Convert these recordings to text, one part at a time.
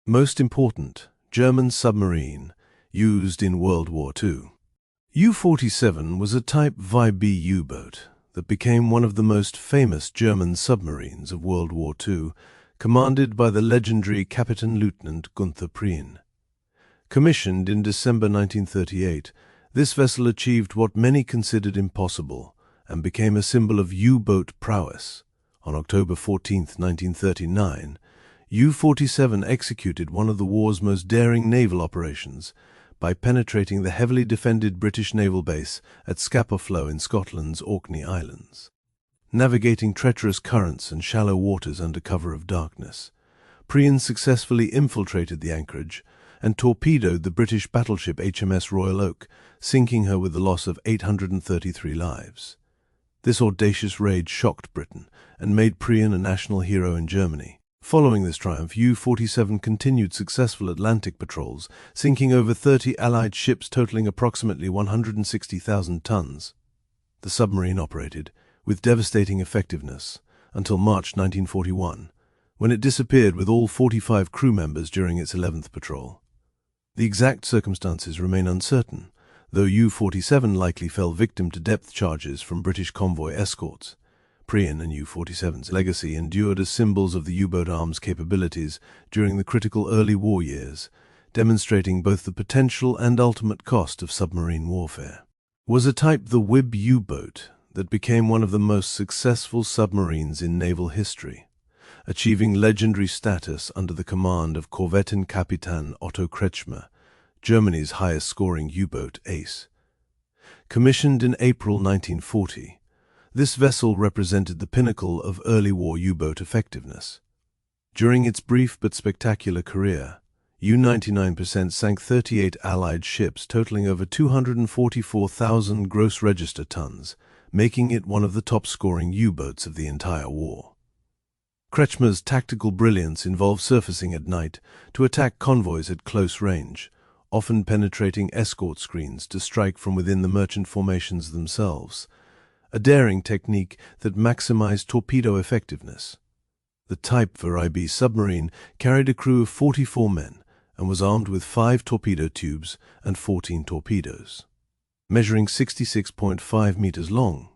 Most important, German submarine, used in World War II. U-47 was a Type XXI U-boat that became one of the most famous German submarines of World War II, commanded by the legendary Captain Lieutenant Gunther Prien. Commissioned in December 1938, this vessel achieved what many considered impossible and became a symbol of U-boat prowess. On October 14, 1939, U-47 executed one of the war's most daring naval operations by penetrating the heavily defended British naval base at Scapa Flow in Scotland's Orkney Islands. Navigating treacherous currents and shallow waters under cover of darkness, Prien successfully infiltrated the anchorage and torpedoed the British battleship HMS Royal Oak, sinking her with the loss of 833 lives. This audacious raid shocked Britain and made Prien a national hero in Germany. Following this triumph, U-47 continued successful Atlantic patrols, sinking over 30 Allied ships totaling approximately 160,000 tons. The submarine operated with devastating effectiveness until March 1941, when it disappeared with all 45 crew members during its 11th patrol. The exact circumstances remain uncertain, though U-47 likely fell victim to depth charges from British convoy escorts. Prien and U-47's legacy endured as symbols of the U-boat arms capabilities during the critical early war years, demonstrating both the potential and ultimate cost of submarine warfare. Was a type the WIB U-boat that became one of the most successful submarines in naval history, achieving legendary status under the command of Korvettenkapitän Otto Kretschmer, Germany's highest-scoring U-boat ace. Commissioned in April 1940, this vessel represented the pinnacle of early war U-boat effectiveness. During its brief but spectacular career, U-99% sank 38 Allied ships totaling over 244,000 gross register tons, making it one of the top-scoring U-boats of the entire war. Kretschmer's tactical brilliance involved surfacing at night to attack convoys at close range, often penetrating escort screens to strike from within the merchant formations themselves, a daring technique that maximized torpedo effectiveness. The Type XXI submarine carried a crew of 44 men and was armed with 5 torpedo tubes and 14 torpedoes. Measuring 66.5 meters long,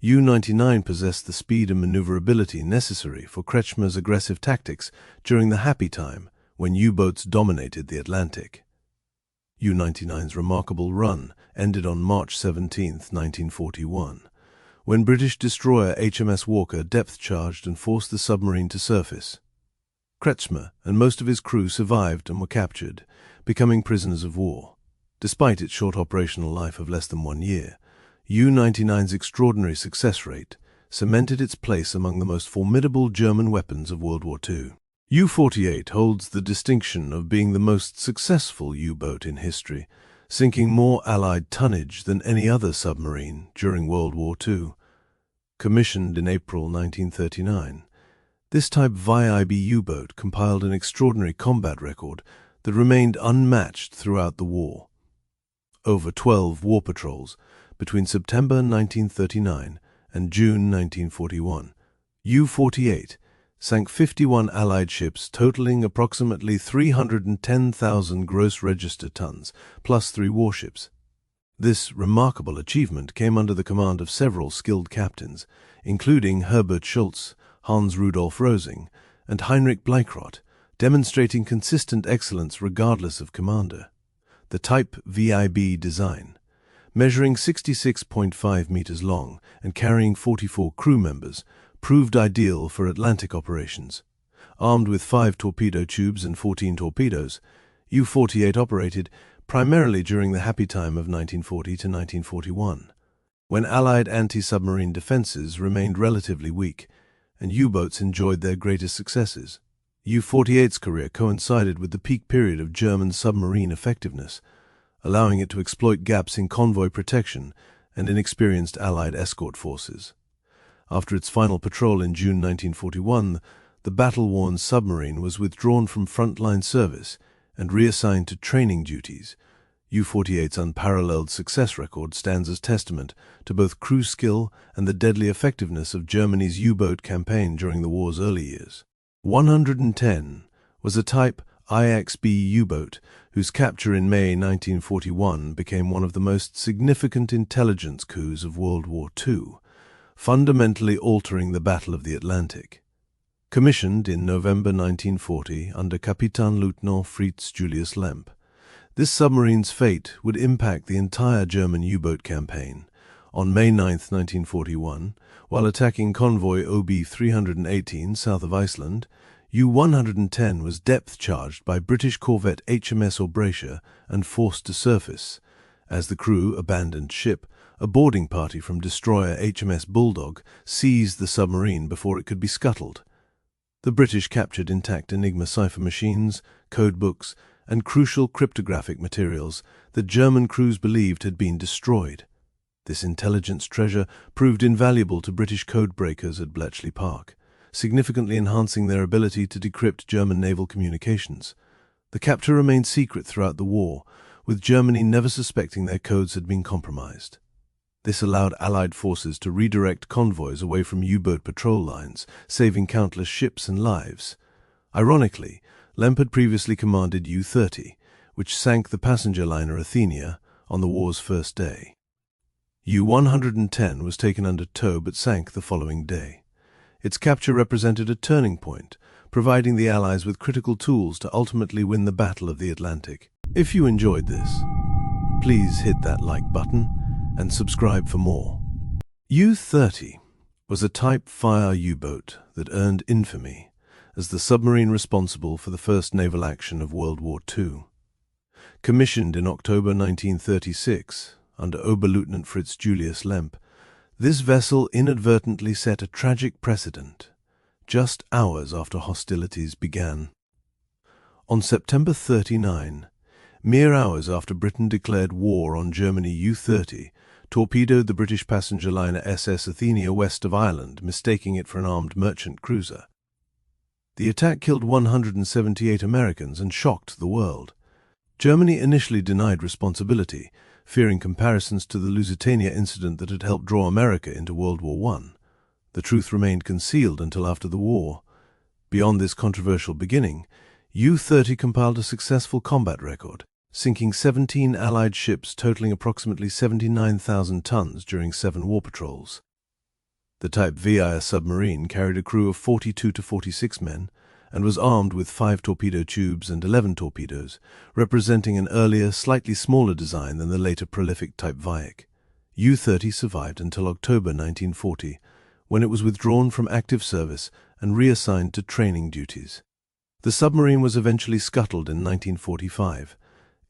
U-99 possessed the speed and maneuverability necessary for Kretschmer's aggressive tactics during the happy time when U-boats dominated the Atlantic. U-99's remarkable run ended on March 17, 1941, when British destroyer HMS Walker depth-charged and forced the submarine to surface. Kretschmer and most of his crew survived and were captured, becoming prisoners of war. Despite its short operational life of less than 1 year, U-99's extraordinary success rate cemented its place among the most formidable German weapons of World War II. U-48 holds the distinction of being the most successful U-boat in history, sinking more Allied tonnage than any other submarine during World War II. Commissioned in April 1939, this Type XXI U-boat compiled an extraordinary combat record that remained unmatched throughout the war. Over 12 war patrols between September 1939 and June 1941, U-48 sank 51 Allied ships totaling approximately 310,000 gross register tons, plus 3 warships. This remarkable achievement came under the command of several skilled captains, including Herbert Schultz, Hans Rudolf Rosing, and Heinrich Bleichrodt, demonstrating consistent excellence regardless of commander. The Type XXI design, measuring 66.5 meters long and carrying 44 crew members, proved ideal for Atlantic operations. Armed with 5 torpedo tubes and 14 torpedoes, U-48 operated primarily during the happy time of 1940 to 1941, when Allied anti-submarine defenses remained relatively weak and U-boats enjoyed their greatest successes. U-48's career coincided with the peak period of German submarine effectiveness, allowing it to exploit gaps in convoy protection and inexperienced Allied escort forces. After its final patrol in June 1941, the battle-worn submarine was withdrawn from frontline service and reassigned to training duties. U-48's unparalleled success record stands as testament to both crew skill and the deadly effectiveness of Germany's U-boat campaign during the war's early years. 110 was a Type IXB U-boat, whose capture in May 1941 became one of the most significant intelligence coups of World War II, fundamentally altering the Battle of the Atlantic. Commissioned in November 1940 under Kapitänleutnant Fritz Julius Lemp, this submarine's fate would impact the entire German U-boat campaign. On May 9, 1941, while attacking convoy OB 318 south of Iceland, U-110 was depth-charged by British corvette HMS Barham and forced to surface. As the crew abandoned ship, a boarding party from destroyer HMS Bulldog seized the submarine before it could be scuttled. The British captured intact Enigma cipher machines, codebooks, and crucial cryptographic materials that German crews believed had been destroyed. This intelligence treasure proved invaluable to British codebreakers at Bletchley Park, significantly enhancing their ability to decrypt German naval communications. The capture remained secret throughout the war, with Germany never suspecting their codes had been compromised. This allowed Allied forces to redirect convoys away from U-boat patrol lines, saving countless ships and lives. Ironically, Lemp had previously commanded U-30, which sank the passenger liner Athenia on the war's first day. U-110 was taken under tow but sank the following day. Its capture represented a turning point, providing the Allies with critical tools to ultimately win the Battle of the Atlantic. If you enjoyed this, please hit that like button and subscribe for more. U-30 was a Type XXI U-boat that earned infamy as the submarine responsible for the first naval action of World War II. Commissioned in October 1936 under Oberleutnant Fritz Julius Lemp, this vessel inadvertently set a tragic precedent just hours after hostilities began. On September 39, mere hours after Britain declared war on Germany, U-30 torpedoed the British passenger liner SS Athenia west of Ireland, mistaking it for an armed merchant cruiser. The attack killed 178 Americans and shocked the world. Germany initially denied responsibility, fearing comparisons to the Lusitania incident that had helped draw America into World War I. The truth remained concealed until after the war. Beyond this controversial beginning, U-30 compiled a successful combat record, sinking 17 Allied ships totaling approximately 79,000 tons during 7 war patrols. The Type XXI submarine carried a crew of 42 to 46 men and was armed with 5 torpedo tubes and 11 torpedoes, representing an earlier, slightly smaller design than the later prolific Type XXI. U-30 survived until October 1940, when it was withdrawn from active service and reassigned to training duties. The submarine was eventually scuttled in 1945.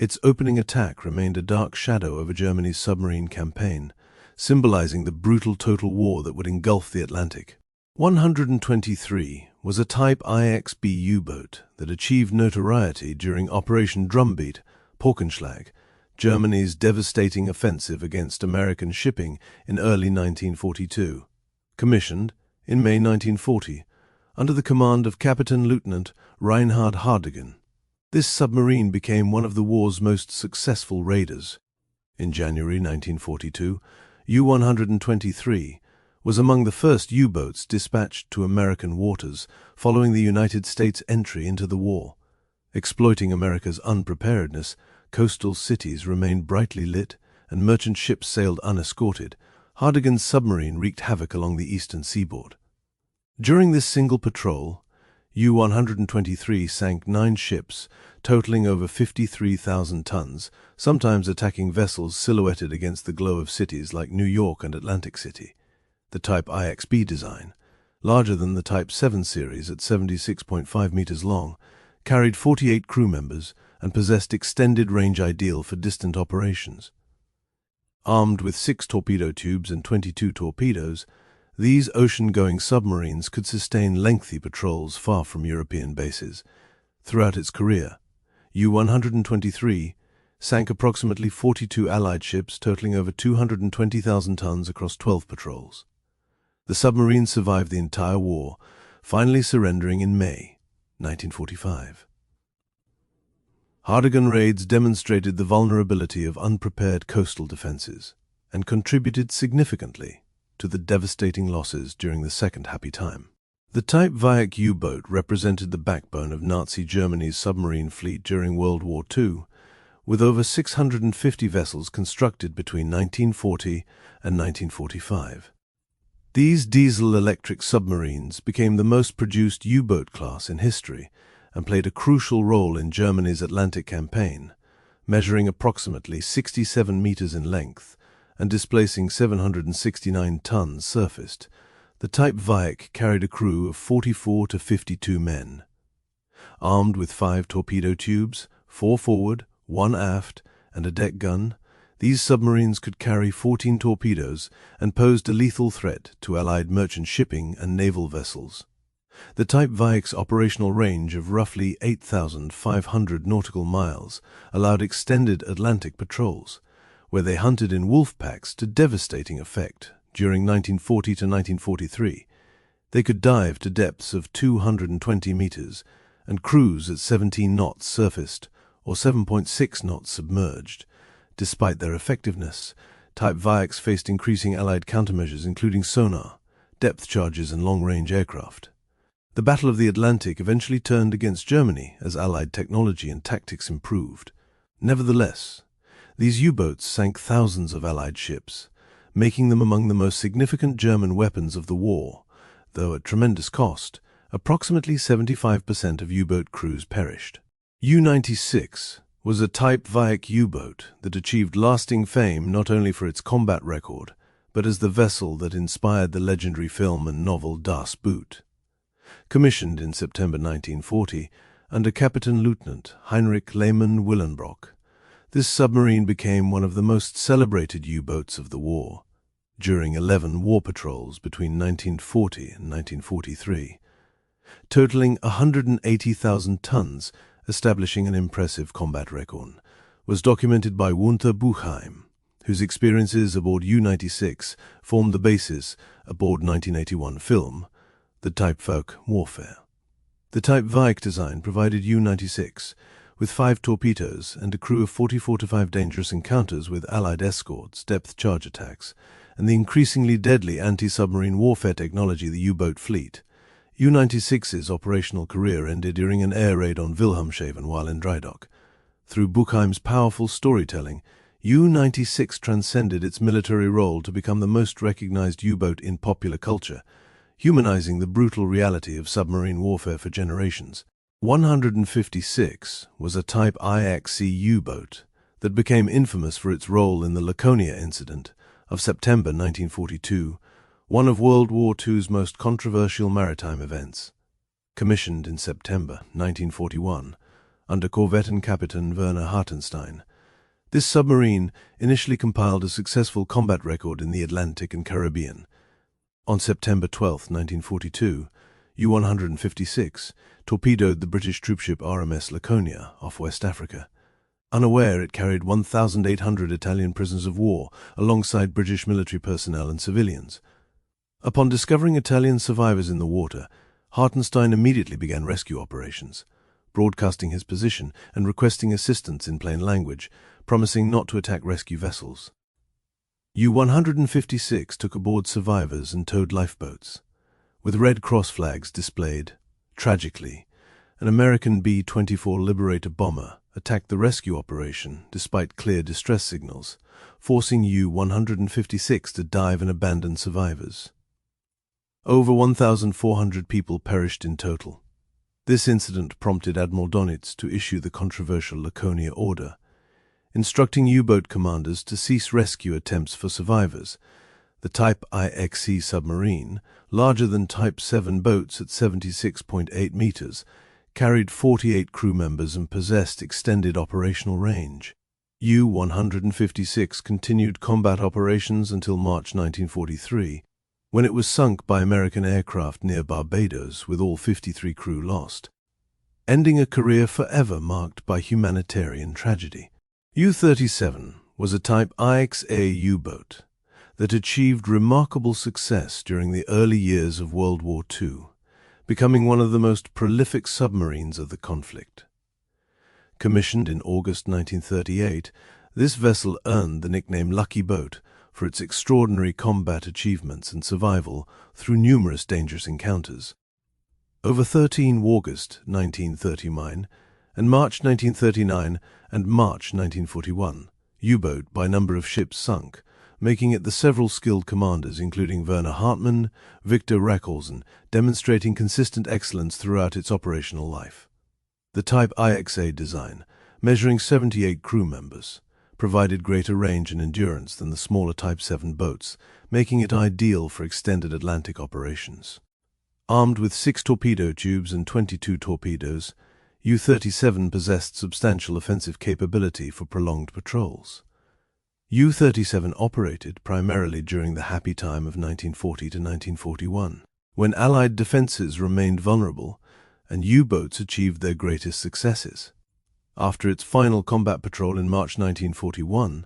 Its opening attack remained a dark shadow over Germany's submarine campaign, symbolizing the brutal total war that would engulf the Atlantic. 123 was a Type IXB U-boat that achieved notoriety during Operation Drumbeat, Paukenschlag, Germany's devastating offensive against American shipping in early 1942. Commissioned in May 1940 under the command of Kapitänleutnant Reinhard Hardigan, this submarine became one of the war's most successful raiders. In January 1942, U-123 was among the first U-boats dispatched to American waters following the United States' entry into the war. Exploiting America's unpreparedness, coastal cities remained brightly lit and merchant ships sailed unescorted. Hardigan's submarine wreaked havoc along the eastern seaboard. During this single patrol, U-123 sank 9 ships, totaling over 53,000 tons, sometimes attacking vessels silhouetted against the glow of cities like New York and Atlantic City. The Type IXB design, larger than the Type 7 series at 76.5 meters long, carried 48 crew members and possessed extended range ideal for distant operations. Armed with 6 torpedo tubes and 22 torpedoes, these ocean-going submarines could sustain lengthy patrols far from European bases. Throughout its career, U-123 sank approximately 42 Allied ships totaling over 220,000 tons across 12 patrols. The submarine survived the entire war, finally surrendering in May 1945. Hardigan raids demonstrated the vulnerability of unprepared coastal defenses and contributed significantly to the devastating losses during the Second Happy Time. The Type XXI U-boat represented the backbone of Nazi Germany's submarine fleet during World War II, with over 650 vessels constructed between 1940 and 1945. These diesel-electric submarines became the most produced U-boat class in history and played a crucial role in Germany's Atlantic campaign, measuring approximately 67 meters in length and displacing 769 tons surfaced. The Type XXI carried a crew of 44 to 52 men. Armed with 5 torpedo tubes, 4 forward, 1 aft, and a deck gun, these submarines could carry 14 torpedoes and posed a lethal threat to Allied merchant shipping and naval vessels. The Type XXI's operational range of roughly 8,500 nautical miles allowed extended Atlantic patrols, where they hunted in wolf packs to devastating effect. During 1940 to 1943, they could dive to depths of 220 meters and cruise at 17 knots surfaced or 7.6 knots submerged. Despite their effectiveness, Type XXIs faced increasing Allied countermeasures including sonar, depth charges and long-range aircraft. The Battle of the Atlantic eventually turned against Germany as Allied technology and tactics improved. Nevertheless, these U-boats sank thousands of Allied ships, making them among the most significant German weapons of the war, though at tremendous cost. Approximately 75% of U-boat crews perished. U-96 was a Type XXI U-boat that achieved lasting fame not only for its combat record, but as the vessel that inspired the legendary film and novel Das Boot. Commissioned in September 1940 under Captain Lieutenant Heinrich Lehmann Willenbrock, this submarine became one of the most celebrated U-boats of the war. During 11 war patrols between 1940 and 1943, totaling 180,000 tons, establishing an impressive combat record, was documented by Walter Buchheim, whose experiences aboard U-96 formed the basis aboard 1981 film, The Type XXI Warfare. The Type XXI design provided U-96 with 5 torpedoes and a crew of 44 to 5 dangerous encounters with Allied escorts, depth charge attacks, and the increasingly deadly anti-submarine warfare technology of the U-boat fleet. U-96's operational career ended during an air raid on Wilhelmshaven while in dry dock. Through Buchheim's powerful storytelling, U-96 transcended its military role to become the most recognized U-boat in popular culture, humanizing the brutal reality of submarine warfare for generations. 156 was a Type XXI U-boat that became infamous for its role in the Laconia incident of September 1942, one of World War II's most controversial maritime events. Commissioned in September 1941 under Korvettenkapitän Werner Hartenstein, this submarine initially compiled a successful combat record in the Atlantic and Caribbean. On September 12, 1942, U-156 torpedoed the British troopship HMS Laconia off West Africa. Unaware, it carried 1,800 Italian prisoners of war alongside British military personnel and civilians. Upon discovering Italian survivors in the water, Hartenstein immediately began rescue operations, broadcasting his position and requesting assistance in plain language, promising not to attack rescue vessels. U-156 took aboard survivors and towed lifeboats, with Red Cross flags displayed. Tragically, an American B-24 Liberator bomber attacked the rescue operation despite clear distress signals, forcing U-156 to dive and abandon survivors. Over 1,400 people perished in total. This incident prompted Admiral Donitz to issue the controversial Laconia Order, instructing U-boat commanders to cease rescue attempts for survivors. The Type XXI submarine, larger than Type 7 boats at 76.8 meters, carried 48 crew members and possessed extended operational range. U-156 continued combat operations until March 1943, when it was sunk by American aircraft near Barbados with all 53 crew lost, ending a career forever marked by humanitarian tragedy. U-37 was a Type XXI U-boat that achieved remarkable success during the early years of World War II, becoming one of the most prolific submarines of the conflict. Commissioned in August 1938, this vessel earned the nickname Lucky Boat for its extraordinary combat achievements and survival through numerous dangerous encounters. Over 13 August 1939 and March 1939 and March 1941, U-boat by number of ships sunk, making it the several skilled commanders including Werner Hartmann, Victor Rackhausen, demonstrating consistent excellence throughout its operational life. The Type XXI design, measuring 78 crew members, provided greater range and endurance than the smaller Type 7 boats, making it ideal for extended Atlantic operations. Armed with 6 torpedo tubes and 22 torpedoes, U-37 possessed substantial offensive capability for prolonged patrols. U-37 operated primarily during the happy time of 1940 to 1941, when Allied defenses remained vulnerable and U-boats achieved their greatest successes. After its final combat patrol in March 1941,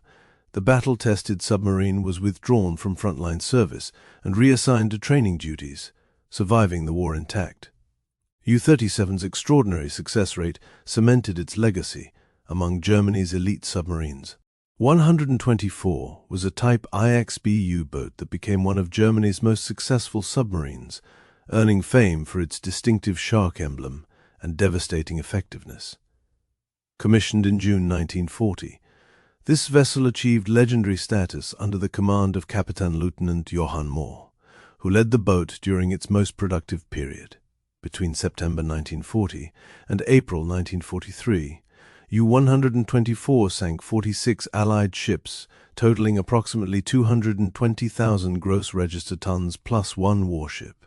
the battle-tested submarine was withdrawn from frontline service and reassigned to training duties, surviving the war intact. U-37's extraordinary success rate cemented its legacy among Germany's elite submarines. 124 was a Type IXB U-boat that became one of Germany's most successful submarines, earning fame for its distinctive shark emblem and devastating effectiveness. Commissioned in June 1940, this vessel achieved legendary status under the command of Kapitän-Lieutenant Joachim, who led the boat during its most productive period. Between September 1940 and April 1943, U-124 sank 46 Allied ships, totaling approximately 220,000 gross register tons plus 1 warship,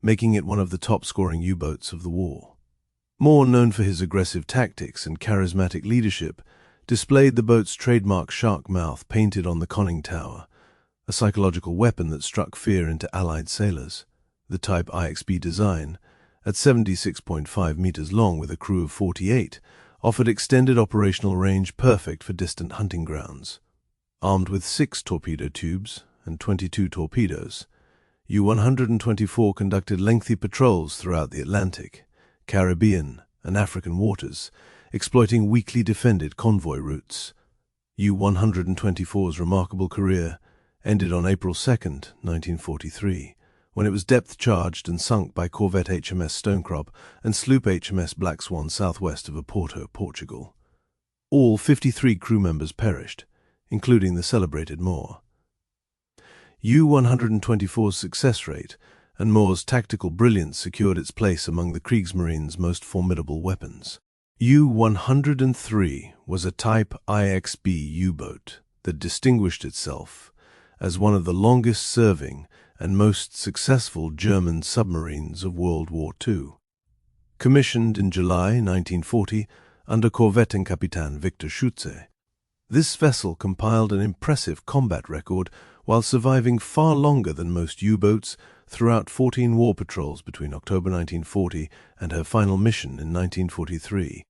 making it one of the top-scoring U-boats of the war. Moore, known for his aggressive tactics and charismatic leadership, displayed the boat's trademark shark mouth painted on the conning tower, a psychological weapon that struck fear into Allied sailors. The Type IXB design, at 76.5 meters long with a crew of 48, offered extended operational range perfect for distant hunting grounds. Armed with 6 torpedo tubes and 22 torpedoes, U-124 conducted lengthy patrols throughout the Atlantic, Caribbean, and African waters, exploiting weakly defended convoy routes. U-124's remarkable career ended on April 2, 1943, when it was depth-charged and sunk by corvette HMS Stonecrop and sloop HMS Black Swan southwest of Oporto, Portugal. All 53 crew members perished, including the celebrated Moore. U-124's success rate and Moore's tactical brilliance secured its place among the Kriegsmarine's most formidable weapons. U-103 was a Type IXB U-boat that distinguished itself as one of the longest-serving and most successful German submarines of World War II. Commissioned in July 1940 under Korvettenkapitän Victor Schütze, this vessel compiled an impressive combat record while surviving far longer than most U-boats throughout 14 war patrols between October 1940 and her final mission in 1943.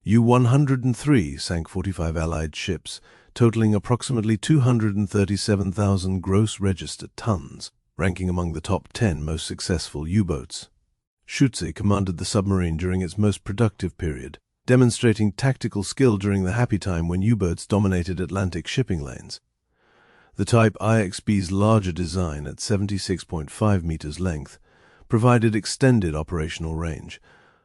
U-103 sank 45 Allied ships, totaling approximately 237,000 gross register tons, ranking among the top 10 most successful U-boats. Schütze commanded the submarine during its most productive period, demonstrating tactical skill during the happy time when U-boats dominated Atlantic shipping lanes. The Type IXB's larger design at 76.5 meters length provided extended operational range,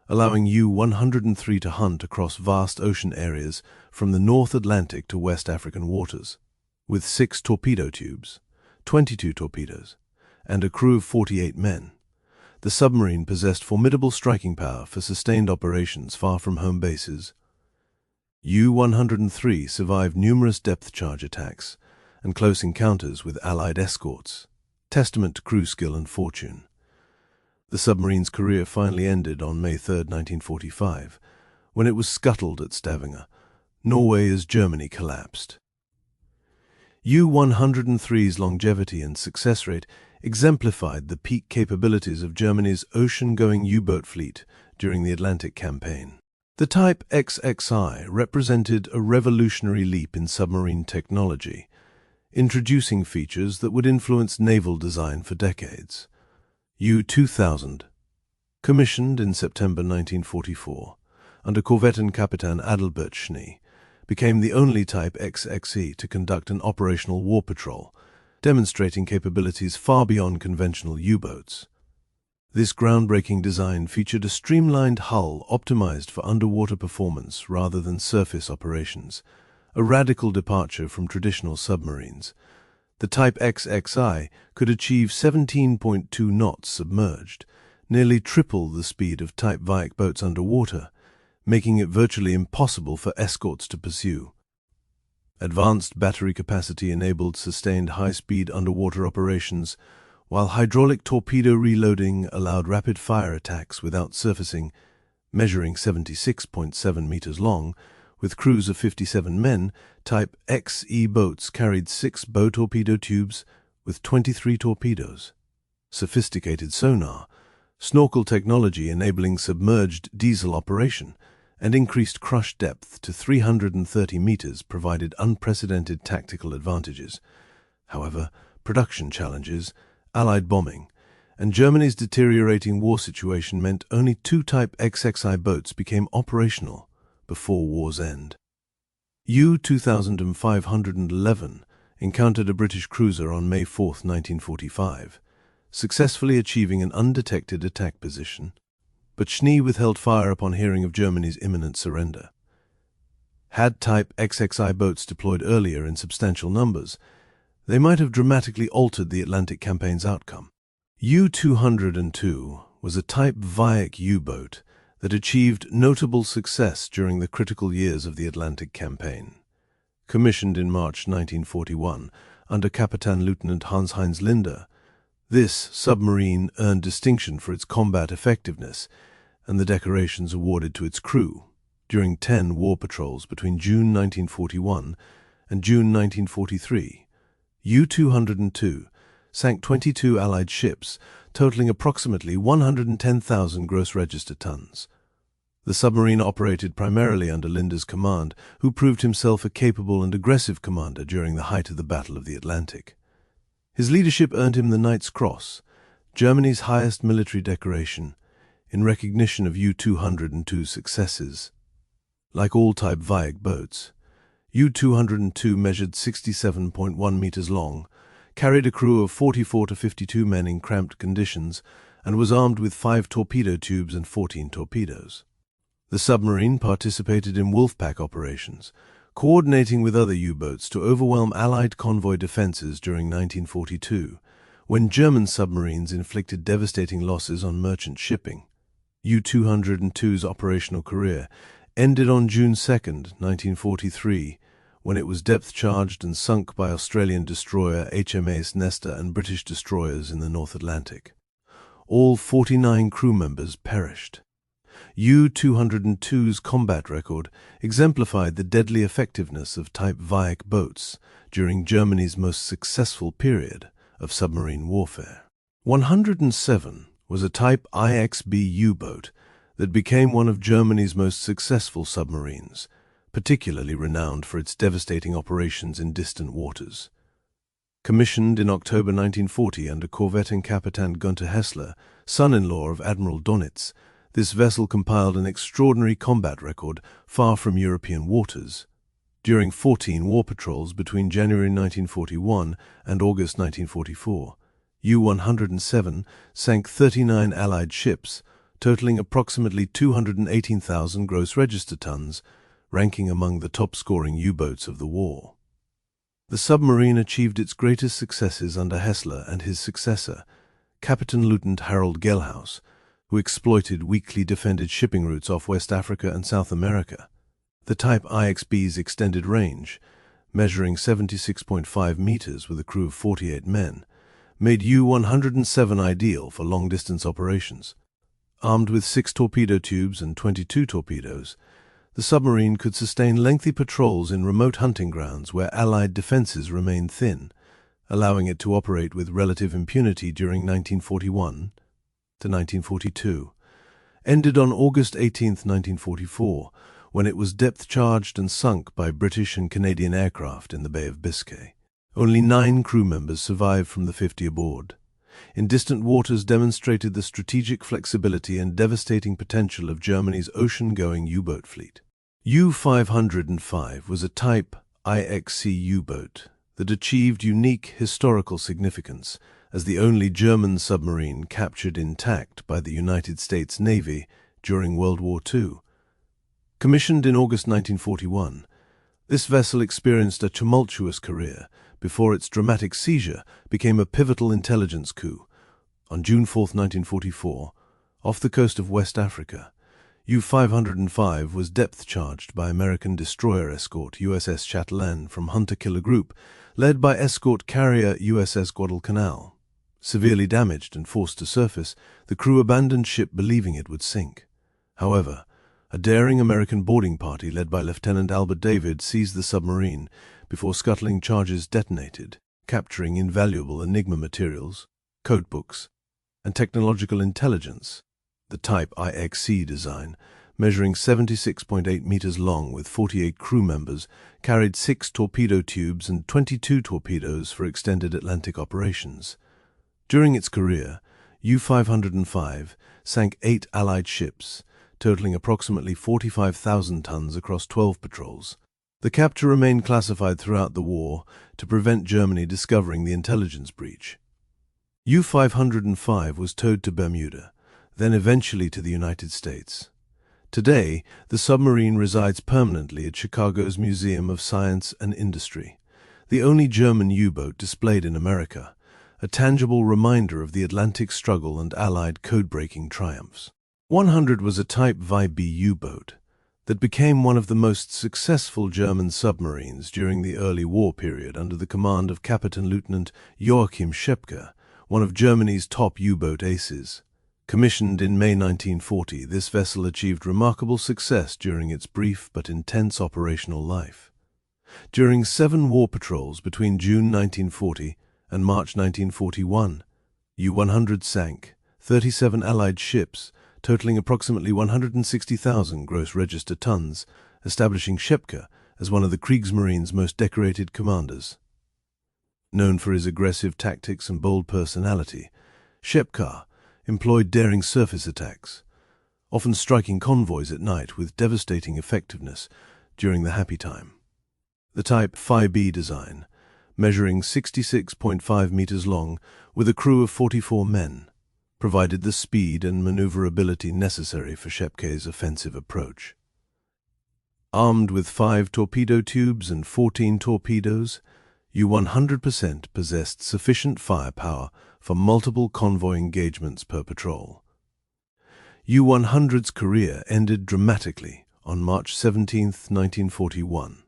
allowing U-103 to hunt across vast ocean areas from the North Atlantic to West African waters. With 6 torpedo tubes, 22 torpedoes, and a crew of 48 men, the submarine possessed formidable striking power for sustained operations far from home bases. U-103 survived numerous depth-charge attacks and close encounters with Allied escorts, testament to crew skill and fortune. The submarine's career finally ended on May 3, 1945, when it was scuttled at Stavanger, Norway as Germany collapsed. U-103's longevity and success rate exemplified the peak capabilities of Germany's ocean-going U-boat fleet during the Atlantic campaign. The Type XXI represented a revolutionary leap in submarine technology, introducing features that would influence naval design for decades. U-2000, commissioned in September 1944 under Korvettenkapitän Adalbert Schnee, became the only Type XXI to conduct an operational war patrol, demonstrating capabilities far beyond conventional U-boats. This groundbreaking design featured a streamlined hull optimized for underwater performance rather than surface operations, a radical departure from traditional submarines. The Type XXI could achieve 17.2 knots submerged, nearly triple the speed of Type Viac boats underwater, making it virtually impossible for escorts to pursue. Advanced battery capacity enabled sustained high-speed underwater operations, while hydraulic torpedo reloading allowed rapid-fire attacks without surfacing, measuring 76.7 meters long. With crews of 57 men, Type XE boats carried 6 bow torpedo tubes with 23 torpedoes, sophisticated sonar, snorkel technology enabling submerged diesel operation, and increased crush depth to 330 meters provided unprecedented tactical advantages. However, production challenges, Allied bombing, and Germany's deteriorating war situation meant only 2 Type XXI boats became operational before war's end. U-2511 encountered a British cruiser on May 4, 1945, successfully achieving an undetected attack position, but Schnee withheld fire upon hearing of Germany's imminent surrender. Had Type XXI boats deployed earlier in substantial numbers, they might have dramatically altered the Atlantic campaign's outcome. U-202 was a Type Viac U-boat that achieved notable success during the critical years of the Atlantic campaign. Commissioned in March 1941 under Captain Lieutenant Hans-Heinz Linder, this submarine earned distinction for its combat effectiveness and the decorations awarded to its crew during 10 war patrols between June 1941 and June 1943. U-202 sank 22 Allied ships, totaling approximately 110,000 gross register tons. The submarine operated primarily under Linder's command, who proved himself a capable and aggressive commander during the height of the Battle of the Atlantic. His leadership earned him the Knight's Cross, Germany's highest military decoration, in recognition of U-202's successes. Like all Type Viac boats, U-202 measured 67.1 meters long, carried a crew of 44 to 52 men in cramped conditions, and was armed with 5 torpedo tubes and 14 torpedoes. The submarine participated in Wolfpack operations, coordinating with other U-boats to overwhelm Allied convoy defenses during 1942, when German submarines inflicted devastating losses on merchant shipping. U-202's operational career ended on June 2, 1943, when it was depth-charged and sunk by Australian destroyer HMS Nestor and British destroyers in the North Atlantic. All 49 crew members perished. U-202's combat record exemplified the deadly effectiveness of Type Viac boats during Germany's most successful period of submarine warfare. 107 was a Type IXB U-boat that became one of Germany's most successful submarines, particularly renowned for its devastating operations in distant waters. Commissioned in October 1940 under Korvettenkapitän Günther Hessler, son-in-law of Admiral Donitz, this vessel compiled an extraordinary combat record far from European waters. During 14 war patrols between January 1941 and August 1944, U-107 sank 39 Allied ships, totaling approximately 218,000 gross register tons, ranking among the top-scoring U-boats of the war. The submarine achieved its greatest successes under Hessler and his successor, Captain Lieutenant Harold Gelhaus, who exploited weakly defended shipping routes off West Africa and South America. The Type IXB's extended range, measuring 76.5 meters with a crew of 48 men, made U-107 ideal for long-distance operations. Armed with 6 torpedo tubes and 22 torpedoes, the submarine could sustain lengthy patrols in remote hunting grounds where Allied defenses remained thin, allowing it to operate with relative impunity during 1941 to 1942. Ended on August 18, 1944, when it was depth-charged and sunk by British and Canadian aircraft in the Bay of Biscay. Only 9 crew members survived from the 50 aboard. In distant waters demonstrated the strategic flexibility and devastating potential of Germany's ocean-going U-boat fleet. U-505 was a Type IXC U-boat that achieved unique historical significance as the only German submarine captured intact by the United States Navy during World War II. Commissioned in August 1941, this vessel experienced a tumultuous career before its dramatic seizure became a pivotal intelligence coup. On June 4, 1944, off the coast of West Africa, U-505 was depth-charged by American destroyer escort USS Chatelaine from Hunter-Killer Group, led by escort carrier USS Guadalcanal. Severely damaged and forced to surface, the crew abandoned ship believing it would sink. However, a daring American boarding party led by Lieutenant Albert David seized the submarine before scuttling charges detonated, capturing invaluable Enigma materials, codebooks, and technological intelligence. The Type XXI design, measuring 76.8 meters long with 48 crew members, carried 6 torpedo tubes and 22 torpedoes for extended Atlantic operations. During its career, U-505 sank 8 Allied ships, totaling approximately 45,000 tons across 12 patrols. The capture remained classified throughout the war to prevent Germany discovering the intelligence breach. U-505 was towed to Bermuda, then eventually to the United States. Today, the submarine resides permanently at Chicago's Museum of Science and Industry, the only German U-boat displayed in America, a tangible reminder of the Atlantic struggle and Allied code-breaking triumphs. 100 was a Type XXI U-boat that became one of the most successful German submarines during the early war period under the command of Captain Lieutenant Joachim Schepke, one of Germany's top U-boat aces. Commissioned in May 1940, this vessel achieved remarkable success during its brief but intense operational life. During 7 war patrols between June 1940 and March 1941, U-100 sank 37 Allied ships, totaling approximately 160,000 gross register tons, establishing Schepke as one of the Kriegsmarine's most decorated commanders. Known for his aggressive tactics and bold personality, Schepke employed daring surface attacks, often striking convoys at night with devastating effectiveness during the happy time. The Type XXI design, measuring 66.5 meters long with a crew of 44 men, provided the speed and maneuverability necessary for Schepke's offensive approach. Armed with 5 torpedo tubes and 14 torpedoes, U-100% possessed sufficient firepower for multiple convoy engagements per patrol. U-100's career ended dramatically on March 17, 1941.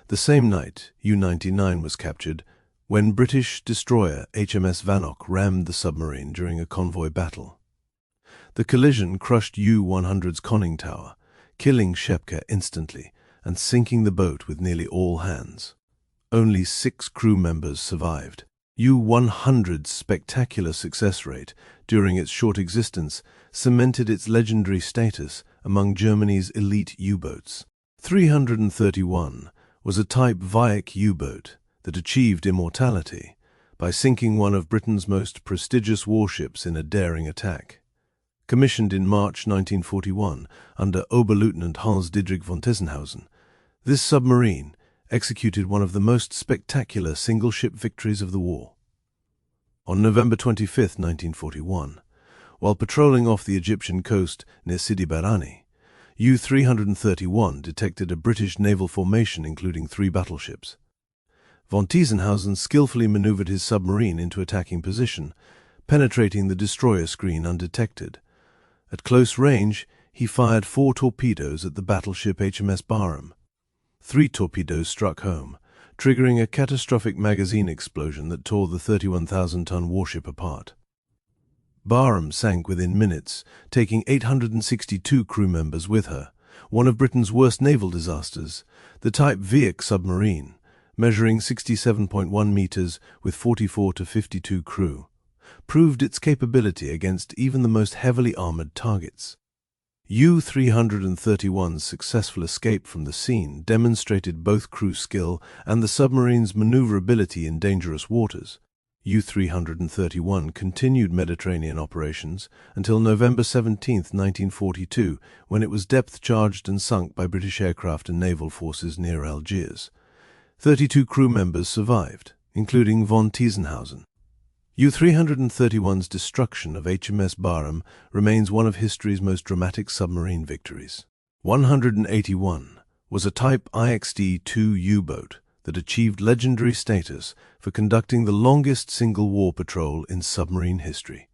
The same night, U-99 was captured when British destroyer HMS Barham rammed the submarine during a convoy battle. The collision crushed U-100's conning tower, killing Schepke instantly and sinking the boat with nearly all hands. Only 6 crew members survived. U-100's spectacular success rate during its short existence cemented its legendary status among Germany's elite U-boats. 331 was a Type XXI U-boat that achieved immortality by sinking one of Britain's most prestigious warships in a daring attack. Commissioned in March 1941 under Oberleutnant Hans-Dietrich von Tissenhausen, this submarine executed one of the most spectacular single-ship victories of the war. On November 25, 1941, while patrolling off the Egyptian coast near Sidi Barrani, U-331 detected a British naval formation including 3 battleships. Von Tissenhausen skillfully maneuvered his submarine into attacking position, penetrating the destroyer screen undetected. At close range, he fired 4 torpedoes at the battleship HMS Barham. 3 torpedoes struck home, triggering a catastrophic magazine explosion that tore the 31,000-ton warship apart. Barham sank within minutes, taking 862 crew members with her, one of Britain's worst naval disasters. The Type XXI submarine, measuring 67.1 meters with 44 to 52 crew, proved its capability against even the most heavily armored targets. U-331's successful escape from the scene demonstrated both crew skill and the submarine's maneuverability in dangerous waters. U-331 continued Mediterranean operations until November 17, 1942, when it was depth-charged and sunk by British aircraft and naval forces near Algiers. 32 crew members survived, including von Tissenhausen. U-331's destruction of HMS Barham remains one of history's most dramatic submarine victories. 181 was a Type XXI U-boat that achieved legendary status for conducting the longest single war patrol in submarine history.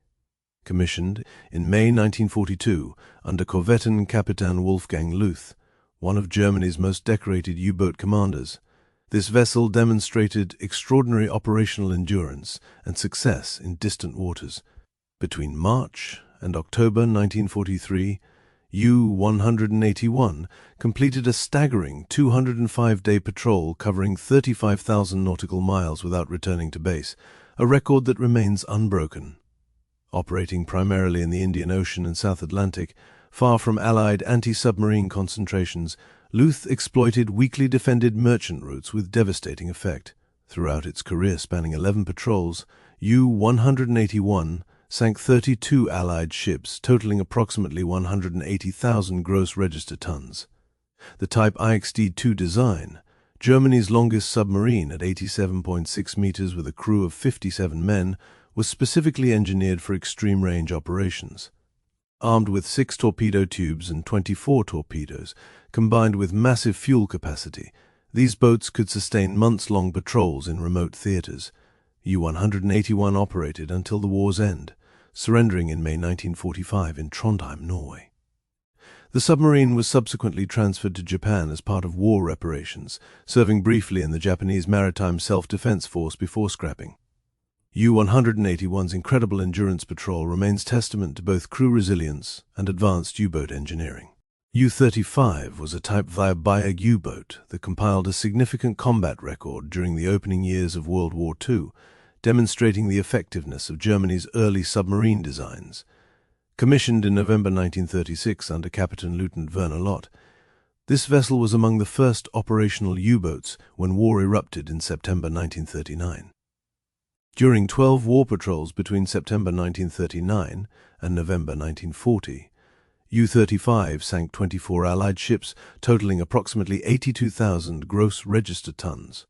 Commissioned in May 1942 under Korvettenkapitan Wolfgang Luth, one of Germany's most decorated U-boat commanders, this vessel demonstrated extraordinary operational endurance and success in distant waters. Between March and October 1943, U-181 completed a staggering 205-day patrol covering 35,000 nautical miles without returning to base, a record that remains unbroken. Operating primarily in the Indian Ocean and South Atlantic, far from Allied anti-submarine concentrations, Luth exploited weakly defended merchant routes with devastating effect. Throughout its career spanning 11 patrols, U-181 sank 32 Allied ships, totaling approximately 180,000 gross register tons. The Type XXI design, Germany's longest submarine at 87.6 meters with a crew of 57 men, was specifically engineered for extreme-range operations. Armed with 6 torpedo tubes and 24 torpedoes, combined with massive fuel capacity, these boats could sustain months-long patrols in remote theaters. U-181 operated until the war's end, surrendering in May 1945 in Trondheim, Norway. The submarine was subsequently transferred to Japan as part of war reparations, serving briefly in the Japanese Maritime Self-Defense Force before scrapping. U-181's incredible endurance patrol remains testament to both crew resilience and advanced U-boat engineering. U-35 was a Type XXI U-boat that compiled a significant combat record during the opening years of World War II, demonstrating the effectiveness of Germany's early submarine designs. Commissioned in November 1936 under Captain Lieutenant Werner Lott, this vessel was among the first operational U-boats when war erupted in September 1939. During 12 war patrols between September 1939 and November 1940, U-35 sank 24 Allied ships, totaling approximately 82,000 gross register tons.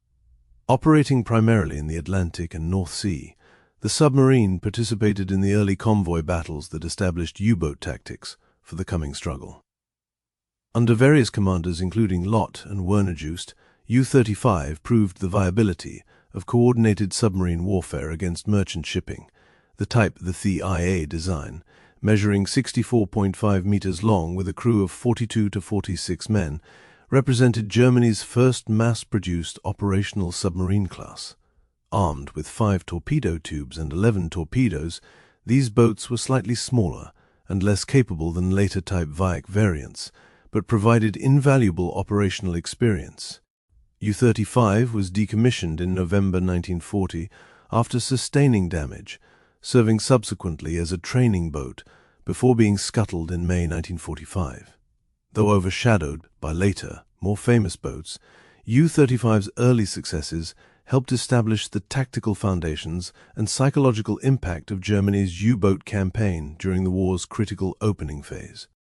Operating primarily in the Atlantic and North Sea, the submarine participated in the early convoy battles that established U-boat tactics for the coming struggle. Under various commanders including Lott and Werner Just, U-35 proved the viability of coordinated submarine warfare against merchant shipping. The type, the ThIA design, measuring 64.5 meters long with a crew of 42 to 46 men, represented Germany's first mass-produced operational submarine class. Armed with 5 torpedo tubes and 11 torpedoes, these boats were slightly smaller and less capable than later Type XXI variants, but provided invaluable operational experience. U-35 was decommissioned in November 1940 after sustaining damage, serving subsequently as a training boat before being scuttled in May 1945. Though overshadowed by later, more famous boats, U-35's early successes helped establish the tactical foundations and psychological impact of Germany's U-boat campaign during the war's critical opening phase.